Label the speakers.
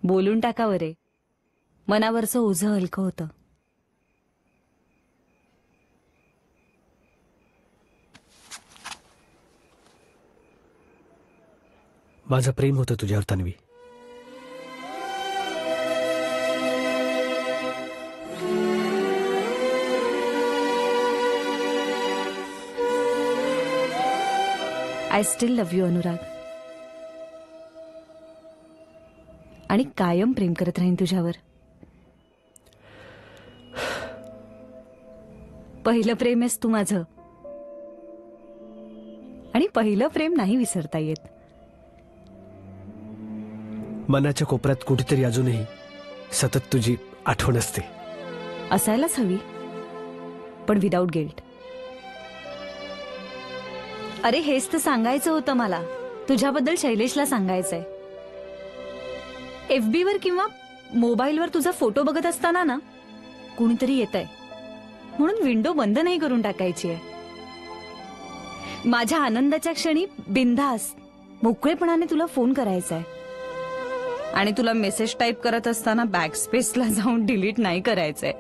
Speaker 1: बोलून टाकावं रे, मनावरचं ओझं हलकं होतं.
Speaker 2: माझं प्रेम होतं तुझ्यावर Tanvi.
Speaker 1: I still love you Anurag. आणि कायम प्रेम करत राहीन तुझ्यावर. पहिलं प्रेम आहेस तू माझं, आणि पहिलं प्रेम नाही विसरता येत.
Speaker 2: मनाच्या कोपऱ्यात कुठेतरी अजूनही सतत तुझी आठवण असते.
Speaker 1: असायलाच हवी, पण विदाऊट गिल्ट. अरे हेच तर सांगायचं होतं मला, तुझ्याबद्दल शैलेशला सांगायचंय. FB वर किंवा मोबाईलवर तुझा फोटो बघत असताना ना कुणीतरी येतंय म्हणून विंडो बंद नाही करून टाकायची आहे. माझ्या आनंदाच्या क्षणी बिनधास्त मोकळेपणाने तुला फोन करायचा आहे. आणि तुला मेसेज टाईप करत असताना बॅकस्पेसला जाऊन डिलीट नाही करायचंय.